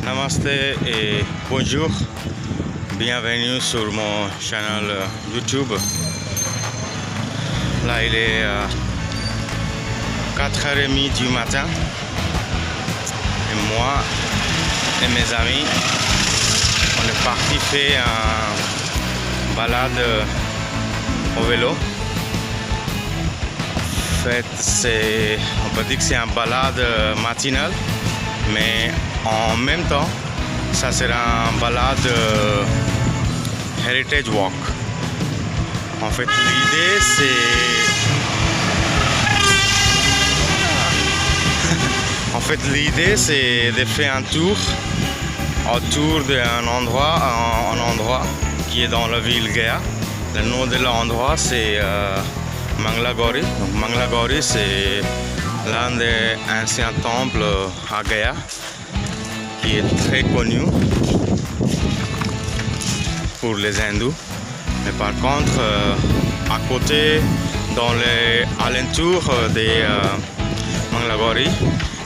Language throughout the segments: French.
Namaste et bonjour. Bienvenue sur mon channel YouTube. Là, il est 4h30 du matin. Et moi et mes amis, on est parti faire une balade au vélo. En fait, on peut dire que c'est une balade matinale, mais en même temps, ça sera une balade Heritage Walk. En fait, l'idée c'est de faire un tour autour d'un endroit qui est dans la ville Gaya. Le nom de l'endroit c'est Mangalagori. Donc, Mangalagori c'est l'un des anciens temples à Gaya qui est très connu pour les hindous. Mais par contre, à côté, dans les alentours de Mangalagori,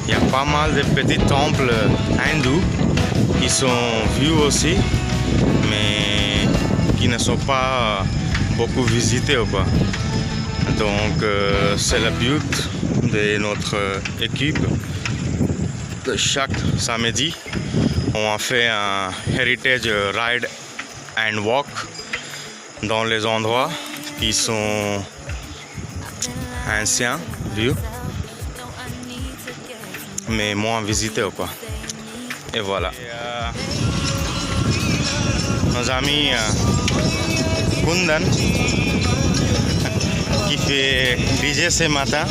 il y a pas mal de petits temples hindous qui sont vus aussi, mais qui ne sont pas beaucoup visités ou quoi. Donc c'est le but de notre équipe. Chaque samedi, on a fait un heritage ride and walk dans les endroits qui sont anciens, vieux, mais moins visités ou quoi. Et voilà. Nos amis Kundan qui fait DJ ce matin.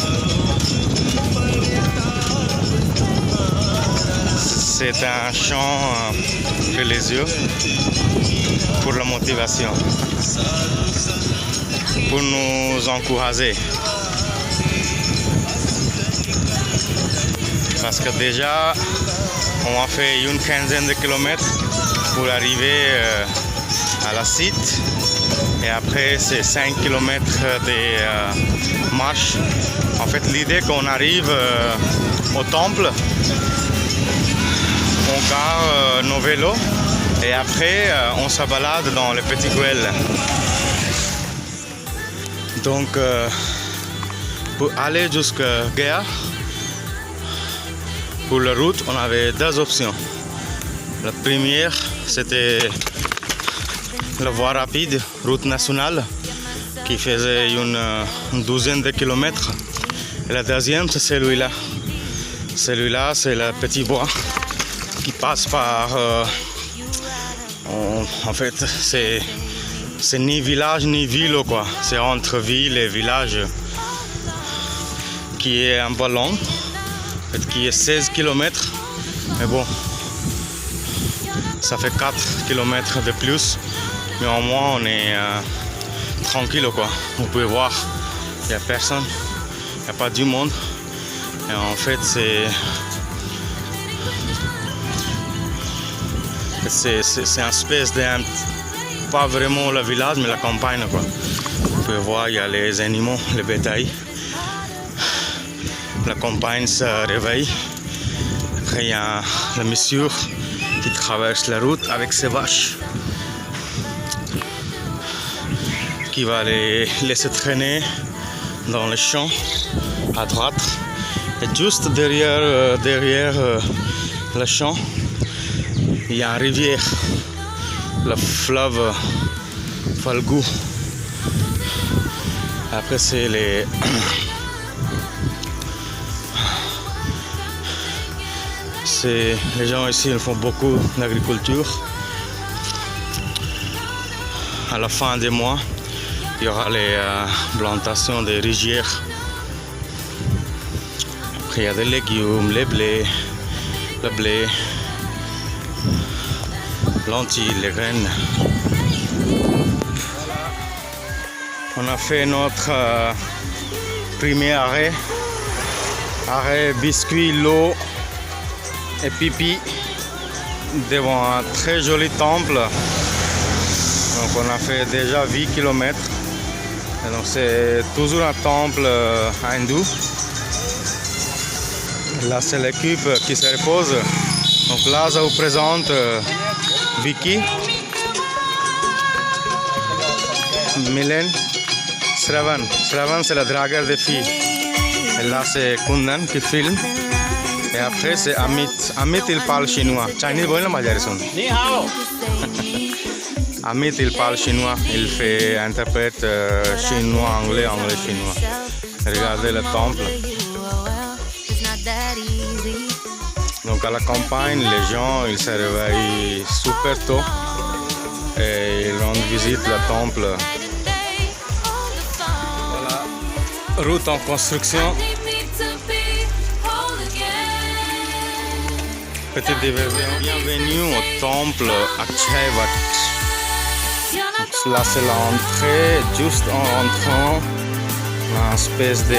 C'est un chant que les yeux pour la motivation, pour nous encourager. Parce que déjà, on a fait une quinzaine de kilomètres pour arriver à la site. Et après, c'est 5 kilomètres de marche. En fait, l'idée qu'on arrive au temple, on gare nos vélos et après on se balade dans les petits ruelles. Donc pour aller jusqu'à Gaya, pour la route, on avait deux options. La première, c'était la voie rapide, route nationale, qui faisait une douzaine de kilomètres. Et la deuxième, c'est celui-là. Celui-là, c'est la petite voie qui passe par en fait c'est ni village ni ville quoi, c'est entre ville et village, qui est un peu long, en fait, qui est 16 km, mais bon, ça fait 4 km de plus, mais au moins on est tranquille quoi. Vous pouvez voir, il n'y a personne, il n'y a pas du monde, et en fait c'est une espèce de, pas vraiment le village, mais la campagne quoi. Vous pouvez voir, il y a les animaux, les bétails. La campagne se réveille. Après, il y a le monsieur qui traverse la route avec ses vaches, qui va les laisser traîner dans le champ à droite. Et juste derrière le champ, il y a une rivière, le fleuve Falgu. Après, c'est les gens ici, ils font beaucoup d'agriculture. À la fin du mois, il y aura les plantations de rizières. Après, il y a des légumes, le blé, lentilles, les graines. On a fait notre premier arrêt biscuit, l'eau et pipi devant un très joli temple. Donc on a fait déjà 8 km. Et donc c'est toujours un temple hindou. Là c'est l'équipe qui se repose. Donc là, je vous présente Vicky, Mylène, Shravan. Shravan, c'est le dragueur des filles. Et là, c'est Kundan qui filme. Et après, c'est Amit. Amit, il parle chinois. Chinese, bon, Ni hao. Amit, il parle chinois. Il fait interprète chinois, anglais, anglais, chinois. Regardez le temple. Donc à la campagne, les gens ils se réveillent super tôt et ils rendent visite au temple. Voilà, route en construction. Petite diversion. Bienvenue au temple Akshayvat. Là c'est l'entrée, juste en rentrant, une espèce de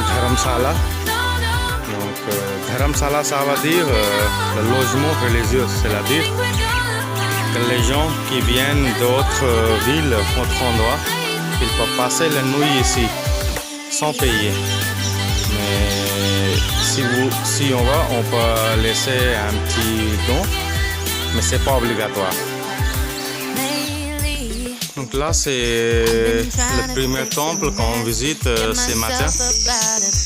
dharamsala. Donc dharamsala ça veut dire le logement religieux, c'est-à-dire que les gens qui viennent d'autres villes, d'autres endroits, ils peuvent passer la nuit ici sans payer. Mais si on va, on peut laisser un petit don, mais c'est pas obligatoire. Donc là, c'est le premier temple qu'on visite ce matin.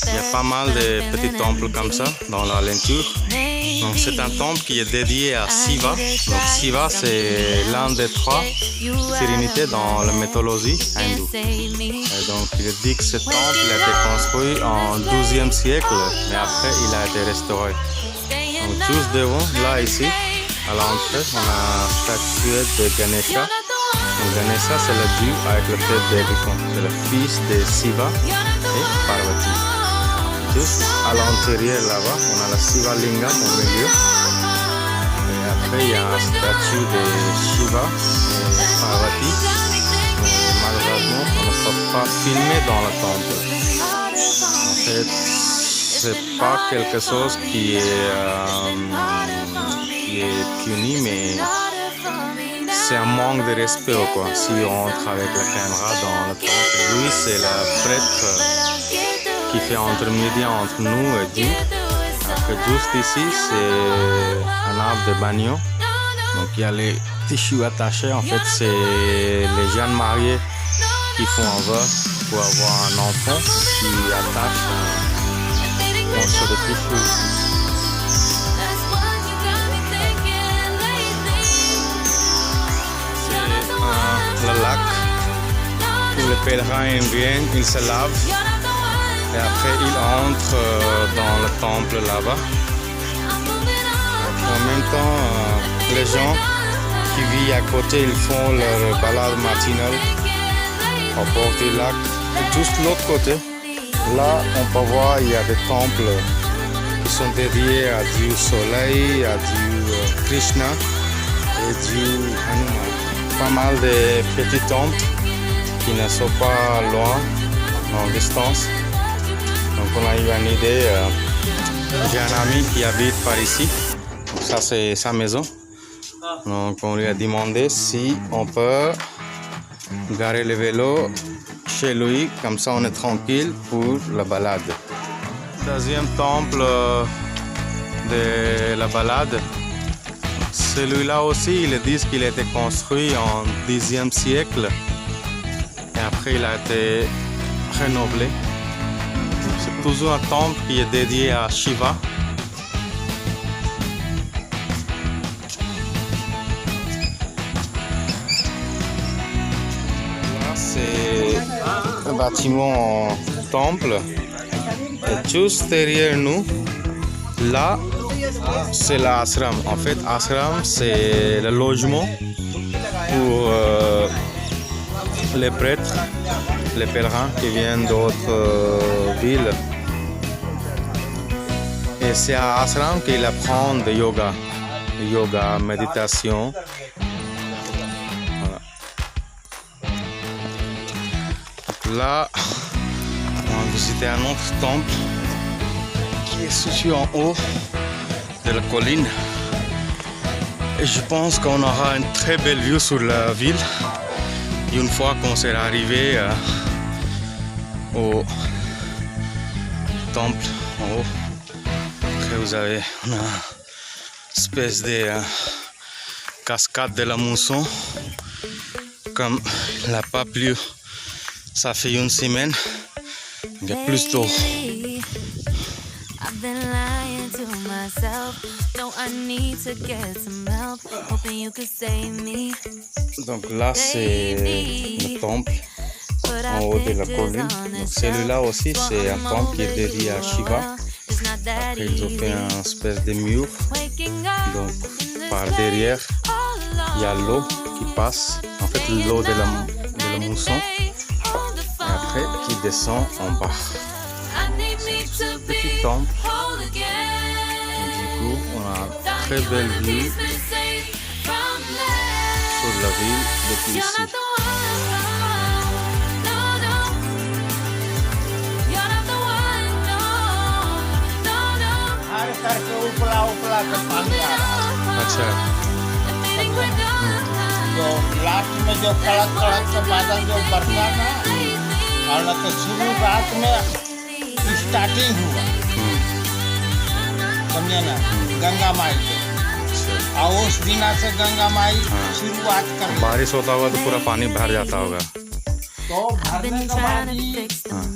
Il y a pas mal de petits temples comme ça dans l'alentour. Donc c'est un temple qui est dédié à Shiva. Donc Shiva, c'est l'un des trois divinités dans la mythologie hindoue. Et donc il dit que ce temple a été construit en 12e siècle, mais après il a été restauré. Donc juste devant, là ici, à l'entrée, on a une statue de Ganesha. Donc Ganesha, c'est le dieu avec la tête d'éléphant. C'est le fils de Shiva et Parvati. Juste à l'intérieur là-bas, on a la Shiva Lingam au milieu. Et après, il y a une statue de Shiva et Parvati. Mais malheureusement, on ne peut pas filmer dans le temple. En fait, c'est pas quelque chose qui est puni, mais c'est un manque de respect quoi. Si on entre avec la caméra dans le temple, lui c'est le prêtre qui fait intermédiaire entre nous et Dieu. Alors que juste ici c'est un arbre de bagno. Donc il y a les tissus attachés. En fait c'est les jeunes mariés qui font un vœu pour avoir un enfant qui attache un morceau de tissu. Le lac où les pèlerins viennent, ils se lavent et après ils entrent dans le temple là-bas. En même temps, les gens qui vivent à côté, ils font leur balade matinale au bord du lac. Et juste de l'autre côté, là on peut voir il y a des temples qui sont dédiés à Dieu Soleil, à Dieu Krishna et Dieu Hanuman. Pas mal de petits temples qui ne sont pas loin, en distance. Donc on a eu une idée. J'ai un ami qui habite par ici. Donc ça c'est sa maison. Donc on lui a demandé si on peut garer le vélo chez lui. Comme ça on est tranquille pour la balade. Deuxième temple de la balade. Celui-là aussi, ils disent qu'il a été construit en 10e siècle et après il a été rénové. C'est toujours un temple qui est dédié à Shiva. Là, c'est un bâtiment en temple et juste derrière nous, là, c'est l'ashram. En fait, ashram, c'est le logement pour les prêtres, les pèlerins qui viennent d'autres villes. Et c'est à ashram qu'ils apprennent le yoga, méditation. Voilà. Donc là, on va visiter un autre temple qui est situé en haut de la colline et je pense qu'on aura une très belle vue sur la ville une fois qu'on sera arrivé au temple en haut. Après vous avez espèce de cascade de la mousson. Comme il n'a pas plu, ça fait une semaine, il y a plus d'eau. Donc là c'est le temple en haut de la colline. Donc celui-là aussi c'est un temple qui est dédié à Shiva. Après ils ont fait une espèce de mur. Donc par derrière il y a l'eau qui passe, en fait l'eau de la mousson, et après qui descend en bas. C'est un petit temple. Du coup on a une très belle vue sur la ville depuis ici. अच्छा जो लास्ट में जो कड़क कड़क के बादल जो बरसा ना, और न तो शुरू रात में स्टार्टिंग हुआ, समझे ना, गंगा माई से, और उस दिन से गंगा माई शुरुआत कर, बारिश होता होगा तो पूरा पानी भर जाता होगा। तो भरने के बाद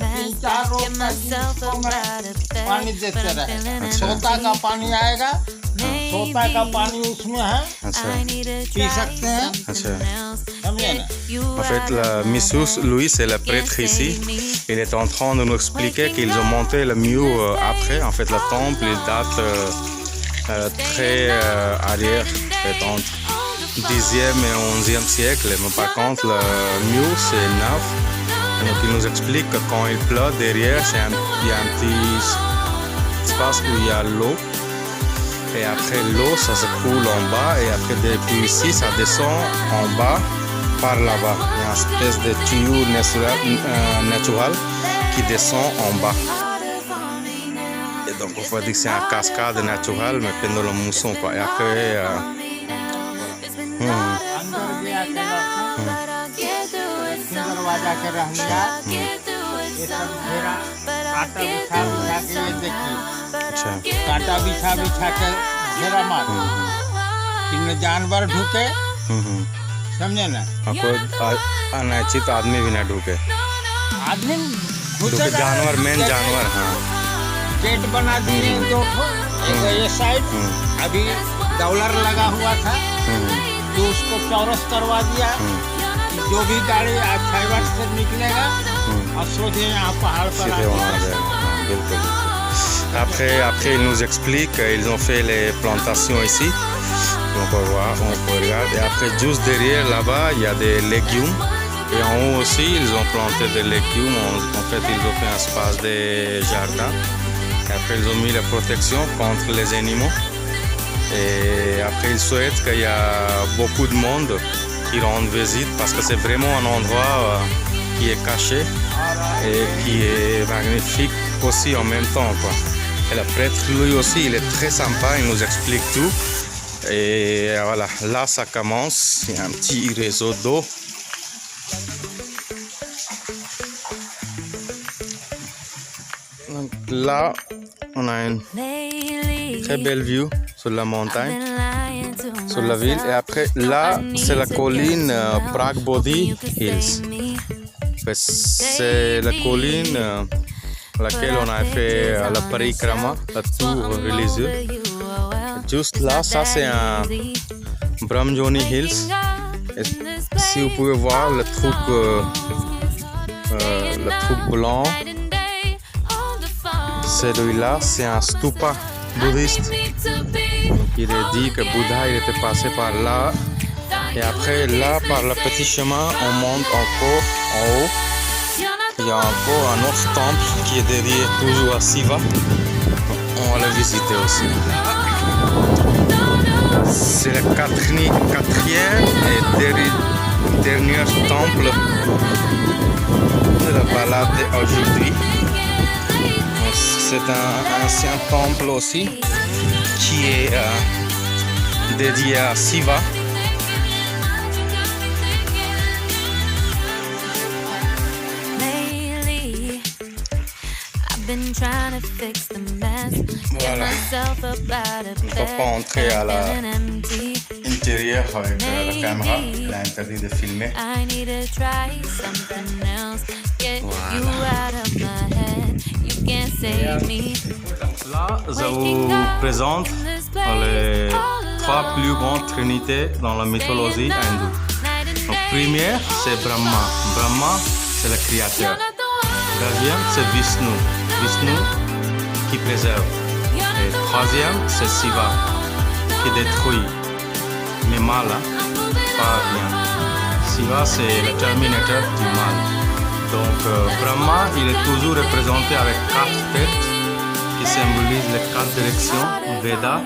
3-4 रोज पानी देते रहे। सोता का पानी आएगा, सोता का पानी उसमें है, पी सकते हैं। En fait, Monsieur Louis, c'est le prêtre ici. Il est en train de nous expliquer qu'ils ont monté le mur après. En fait, le temple, il date très arrière, entre 10e et 11e siècle. Mais par contre, le mur, c'est neuf. Donc, il nous explique que quand il pleut, derrière, il y a un petit espace où il y a l'eau. Et après l'eau, ça se coule en bas. Et après, depuis ici, ça descend en bas par là-bas. Il y a une espèce de tuyau naturel qui descend en bas. Et donc, on va dire que c'est une cascade naturelle, mais pendant le mousson, quoi. Et après... दरवाजा के रहनिया ये सब घेरा कांटा बिछा बिछा के, ये देखिए कांटा बिछा बिछा के घेरा मार कि न जानवर ढुके, समझे ना, कोई अनैच्छिक आदमी भी ना ढुके, आदमी ढुके जानवर, मेन जानवर। हाँ, गेट बना दिए 2 ठो, एक ये साइड अभी डॉलर लगा हुआ था तो उसको चौरस करवा दिया। जो भी गाड़ी फाइबर से निकलेगा और सोचे यहाँ पहाड़ पर बिल्कुल। Après, ils nous expliquent qu'ils ont fait les plantations ici. On peut voir, on peut regarder. Et après, juste derrière, là-bas, il y a des légumes. Et en haut aussi, ils ont planté des légumes. En fait, ils ont fait un espace de jardin. Et après, ils ont mis la protection contre les animaux. Et après, ils souhaitent qu'il y a beaucoup de monde qui rendent visite parce que c'est vraiment un endroit qui est caché et qui est magnifique aussi en même temps, quoi. Et le prêtre, lui aussi, il est très sympa, il nous explique tout. Et voilà, là ça commence, il y a un petit réseau d'eau. Donc là, on a une très belle vue sur la montagne, sur la ville. Et après, là, c'est la colline Pragbodhi Hills. C'est la colline laquelle on a fait la parikrama, la tour religieuse. Juste là, ça c'est un Brahmjoni Hills. Et si vous pouvez voir le truc blanc, celui-là, c'est un stupa bouddhiste. Donc, il est dit que Bouddha il était passé par là. Et après, là, par le petit chemin, on monte encore en haut. Il y a encore un autre temple qui est dédié toujours à Shiva. On va le visiter aussi. C'est le quatrième et dernier temple de la balade d'aujourd'hui. C'est un ancien temple aussi qui est dédié à Shiva. Voilà. On ne peut pas entrer à l'intérieur avec la caméra. Il est interdit de filmer. Là, je vous présente les 3 plus grandes trinités dans la mythologie hindoue. Donc, première, c'est Brahma. Brahma, c'est le créateur. Deuxième, c'est Vishnu. Vishnu qui préserve. Et troisième, c'est Shiva qui détruit. Mais mal, hein? Pas bien. Shiva, c'est le terminateur du mal. Donc, Brahma, il est toujours représenté avec 4 têtes qui symbolisent les 4 directions Veda.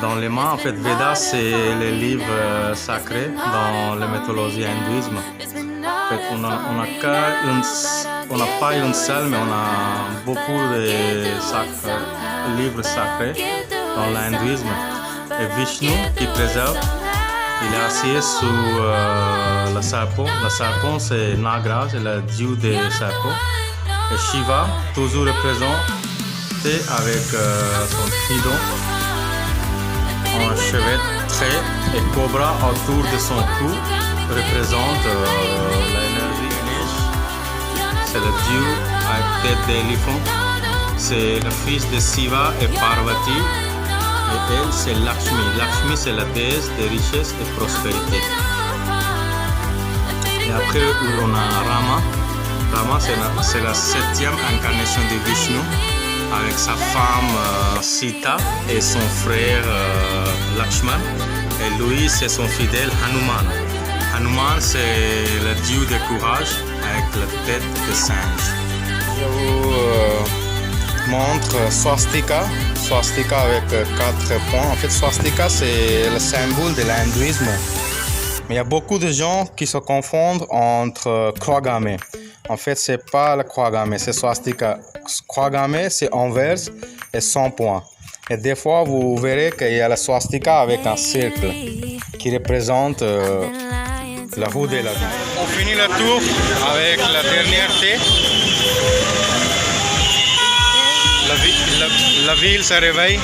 Dans les mains, en fait, Veda, c'est les livres sacrés dans la mythologie hindouisme. En fait, on n'a pas une seule, mais on a beaucoup de livres sacrés dans l'hindouisme. Et Vishnu, qui préserve, il est assis sous le serpent. Le serpent, c'est Nagraj, c'est le dieu des serpents. Et Shiva, toujours représenté avec son trident, un chevet trait et cobra autour de son cou, représente l'énergie Ganesh. C'est le dieu avec tête d'éléphant. C'est le fils de Shiva et Parvati. Et elle, c'est Lakshmi. Lakshmi, c'est la déesse de richesse et prospérité. Et après, on a Rama. Rama, c'est la 7e incarnation de Vishnu, avec sa femme Sita et son frère Lakshman. Et lui, c'est son fidèle Hanuman. Hanuman, c'est le dieu de courage avec la tête de singe. Je vous montre Swastika. Swastika avec 4 points. En fait, Swastika, c'est le symbole de l'hindouisme. Mais il y a beaucoup de gens qui se confondent entre croix gammée. En fait, c'est pas la croix gammée, c'est Swastika. Croix gammée, c'est envers et 100 points. Et des fois, vous verrez qu'il y a la swastika avec un cercle qui représente la roue de la vie. On finit le tour avec la dernière thé. La ville se réveille.